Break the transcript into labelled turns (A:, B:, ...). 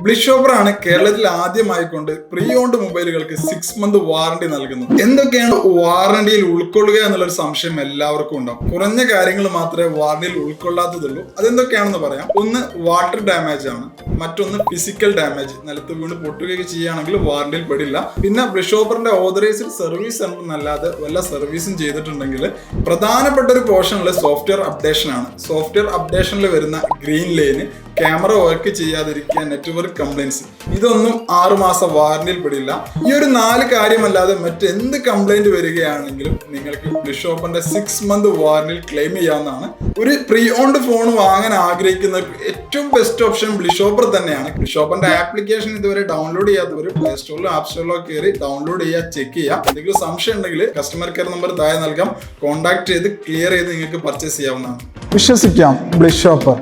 A: Bliss ഷോപ്പറാണ് കേരളത്തിൽ ആദ്യമായിക്കൊണ്ട് pre owned മൊബൈലുകൾക്ക് 6 month warranty നൽകുന്നത്. എന്തൊക്കെയാണ് വാറണ്ടിയിൽ ഉൾക്കൊള്ളുക എന്നുള്ളൊരു സംശയം എല്ലാവർക്കും ഉണ്ടാവും. കുറഞ്ഞ കാര്യങ്ങൾ മാത്രമേ വാറണ്ടിയിൽ ഉൾക്കൊള്ളാത്തതുള്ളൂ. അതെന്തൊക്കെയാണെന്ന് പറയാം. ഒന്ന് വാട്ടർ ഡാമേജ് ആണ്, മറ്റൊന്ന് ഫിസിക്കൽ ഡാമേജ്, നിലത്ത് വീണ് പൊട്ടുകയൊക്കെ ചെയ്യുകയാണെങ്കിൽ വാറണ്ടിയിൽ പെടില്ല. പിന്നെ ബ്ലിസ് ഷോപ്പറിന്റെ ഓതറൈസ്ഡ് സർവീസ് സെന്റർ എന്നല്ലാതെ വല്ല സർവീസും ചെയ്തിട്ടുണ്ടെങ്കിൽ പ്രധാനപ്പെട്ട ഒരു പോർഷനിൽ സോഫ്റ്റ്വെയർ അപ്ഡേഷൻ ആണ്. സോഫ്റ്റ്വെയർ അപ്ഡേഷനിൽ വരുന്ന ഗ്രീൻ ലൈന്, ക്യാമറ വർക്ക് ചെയ്യാതിരിക്കുക, നെറ്റ്വർക്ക് കംപ്ലൈൻസ്, ഇതൊന്നും 6 മാസം വാറണ്ടിയിൽ പെടില്ല. ഈ ഒരു 4 കാര്യമല്ലാതെ മറ്റെന്ത് കംപ്ലൈന്റ് വരികയാണെങ്കിലും നിങ്ങൾക്ക് ബ്ലിസ് ഷോപ്പറിന്റെ 6 മന്ത് വാറണ്ടിയിൽ ക്ലെയിം ചെയ്യാവുന്നതാണ്. ഒരു പ്രീ ഓൺഡ് ഫോൺ വാങ്ങാൻ ആഗ്രഹിക്കുന്നവർക്ക് ഏറ്റവും ബെസ്റ്റ് ഓപ്ഷൻ ബ്ലിസ് ഷോപ്പർ തന്നെയാണ്. ബ്ലിസ് ഷോപ്പറിന്റെ ആപ്ലിക്കേഷൻ ഇതുവരെ ഡൗൺലോഡ് ചെയ്യാത്തവർ പ്ലേ സ്റ്റോറിലോ ആപ്പ് സ്റ്റോറിലോ കയറി ഡൗൺലോഡ് ചെയ്യുക, ചെക്ക് ചെയ്യുക. എന്തെങ്കിലും സംശയം ഉണ്ടെങ്കിൽ കസ്റ്റമർ കെയർ നമ്പർ താഴെ നൽകാം. കോൺടാക്ട് ചെയ്ത് ക്ലിയർ ചെയ്ത് നിങ്ങൾക്ക് പർച്ചേസ് ചെയ്യാവുന്നതാണ്.
B: വിശ്വസിക്കാം ബ്ലിസ് ഷോപ്പർ.